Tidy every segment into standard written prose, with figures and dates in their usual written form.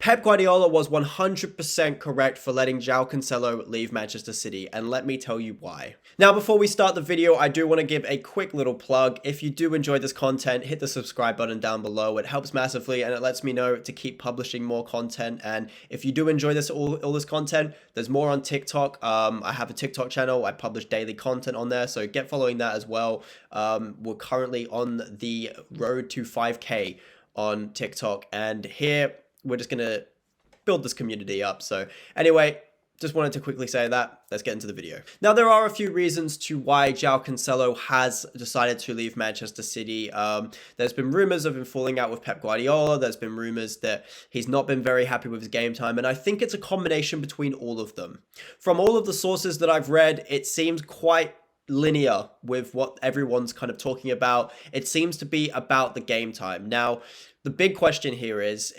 Pep Guardiola was 100% correct for letting Joao Cancelo leave Manchester City, and let me tell you why. Now, before we start the video, I do want to give a quick little plug. If you do enjoy this content, hit the subscribe button down below. It helps massively, and it lets me know to keep publishing more content. And if you do enjoy all this content, there's more on TikTok. I have a TikTok channel. I publish daily content on there, so get following that as well. We're currently on the road to 5K on TikTok, and here we're just going to build this community up. So anyway, just wanted to quickly say that. Let's get into the video. Now, there are a few reasons to why Joao Cancelo has decided to leave Manchester City. There's been rumors of him falling out with Pep Guardiola. There's been rumors that he's not been very happy with his game time. And I think it's a combination between all of them. From all of the sources that I've read, it seems quite linear with what everyone's kind of talking about. It seems to be about the game time. Now, the big question here is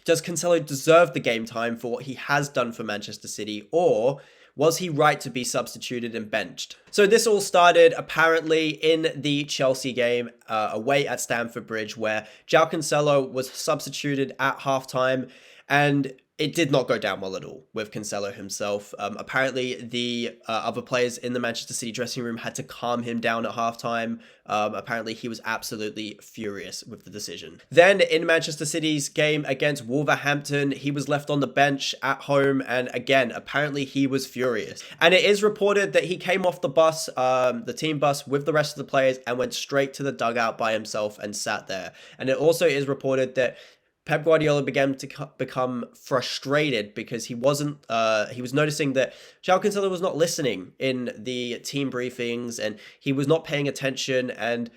does Cancelo deserve the game time for what he has done for Manchester City, or was he right to be substituted and benched? So this all started apparently in the Chelsea game away at Stamford Bridge, where Joao Cancelo was substituted at halftime, and it did not go down well at all with Cancelo himself. Apparently, the other players in the Manchester City dressing room had to calm him down at halftime. Apparently, he was absolutely furious with the decision. Then, in Manchester City's game against Wolverhampton, he was left on the bench at home, and again, apparently he was furious. And it is reported that he came off the bus, the team bus, with the rest of the players and went straight to the dugout by himself and sat there. And it also is reported that Pep Guardiola began to become frustrated because he was noticing that Joao Cancelo was not listening in the team briefings and he was not paying attention. And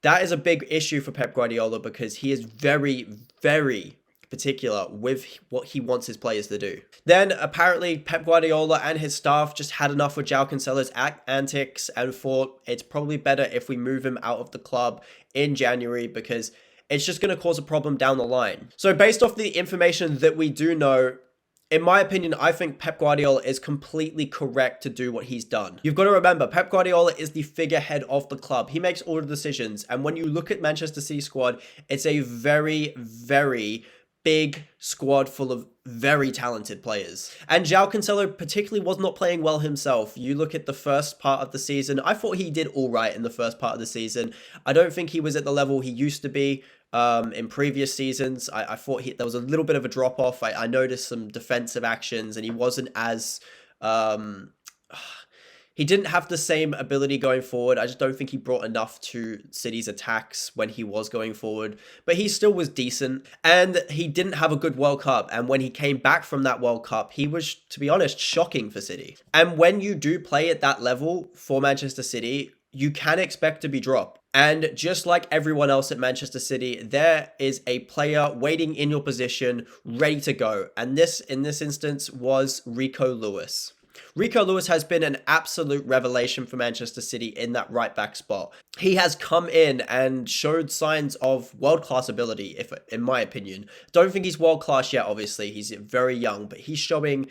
that is a big issue for Pep Guardiola because he is very, very particular with what he wants his players to do. Then apparently Pep Guardiola and his staff just had enough with Joao Cancelo's antics and thought it's probably better if we move him out of the club in January because it's just going to cause a problem down the line. So based off the information that we do know, in my opinion, I think Pep Guardiola is completely correct to do what he's done. You've got to remember, Pep Guardiola is the figurehead of the club. He makes all the decisions. And when you look at Manchester City squad, it's a very, very big squad full of very talented players. And Joao Cancelo particularly was not playing well himself. You look at the first part of the season, I thought he did all right in the first part of the season. I don't think he was at the level he used to be in previous seasons. I thought there was a little bit of a drop off. I noticed some defensive actions and he wasn't as... He didn't have the same ability going forward. I just don't think he brought enough to City's attacks when he was going forward. But he still was decent. And he didn't have a good World Cup. And when he came back from that World Cup, he was, to be honest, shocking for City. And when you do play at that level for Manchester City, you can expect to be dropped. And just like everyone else at Manchester City, there is a player waiting in your position, ready to go. And this, in this instance, was Rico Lewis. Rico Lewis has been an absolute revelation for Manchester City in that right back spot. He has come in and showed signs of world-class ability, in my opinion. Don't think he's world-class yet, obviously. He's very young, but he's showing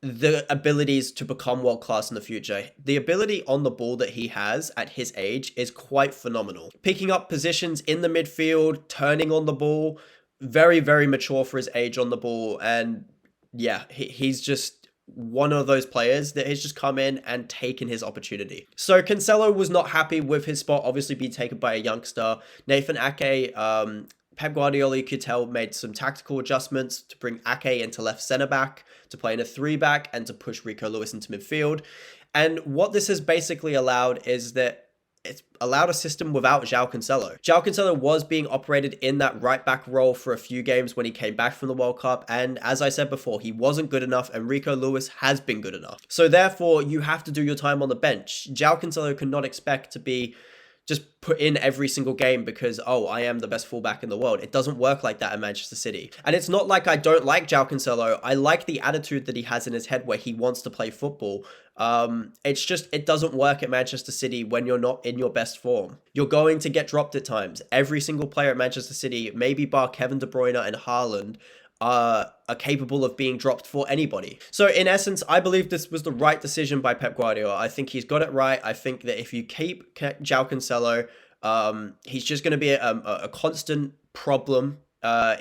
the abilities to become world-class in the future. The ability on the ball that he has at his age is quite phenomenal. Picking up positions in the midfield, turning on the ball, very, very mature for his age on the ball. And yeah, he's just one of those players that has just come in and taken his opportunity. So Cancelo was not happy with his spot, obviously being taken by a youngster. Nathan Ake, Pep Guardiola, you could tell, made some tactical adjustments to bring Ake into left centre back, to play in a 3-back, and to push Rico Lewis into midfield. And what this has basically allowed is that it's allowed a system without Joao Cancelo. Joao Cancelo was being operated in that right-back role for a few games when he came back from the World Cup, and as I said before, he wasn't good enough, and Rico Lewis has been good enough. So therefore, you have to do your time on the bench. Joao Cancelo could not expect to be just put in every single game because, oh, I am the best fullback in the world. It doesn't work like that at Manchester City. And it's not like I don't like Joao Cancelo. I like the attitude that he has in his head where he wants to play football. It's just, it doesn't work at Manchester City when you're not in your best form. You're going to get dropped at times. Every single player at Manchester City, maybe bar Kevin De Bruyne and Haaland, are capable of being dropped for anybody. So in essence, I believe this was the right decision by Pep Guardiola. I think he's got it right. I think that if you keep Joao Cancelo, he's just going to be a constant problem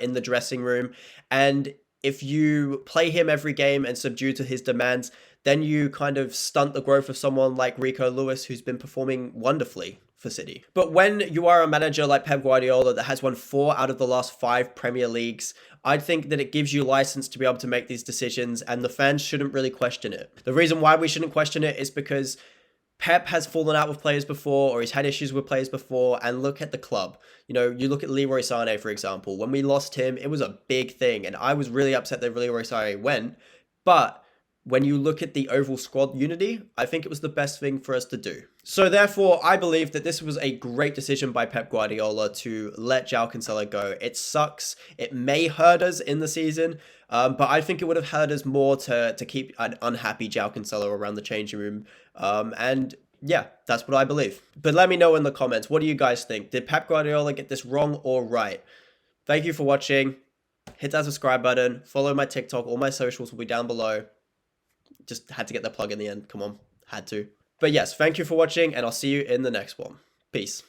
in the dressing room. And if you play him every game and subdue to his demands, then you kind of stunt the growth of someone like Rico Lewis, who's been performing wonderfully for City. But when you are a manager like Pep Guardiola that has won 4 out of the last 5 Premier Leagues, I think that it gives you license to be able to make these decisions, and the fans shouldn't really question it. The reason why we shouldn't question it is because Pep has fallen out with players before, or he's had issues with players before, and look at the club. You know, you look at Leroy Sané, for example. When we lost him, it was a big thing, and I was really upset that Leroy Sané went. But when you look at the overall squad unity, I think it was the best thing for us to do. So therefore, I believe that this was a great decision by Pep Guardiola to let Joao Cancelo go. It sucks. It may hurt us in the season, but I think it would have hurt us more to keep an unhappy Joao Cancelo around the changing room. And yeah, that's what I believe. But let me know in the comments, what do you guys think? Did Pep Guardiola get this wrong or right? Thank you for watching. Hit that subscribe button. Follow my TikTok. All my socials will be down below. Just had to get the plug in the end. Come on. Had to. But yes, thank you for watching, and I'll see you in the next one. Peace.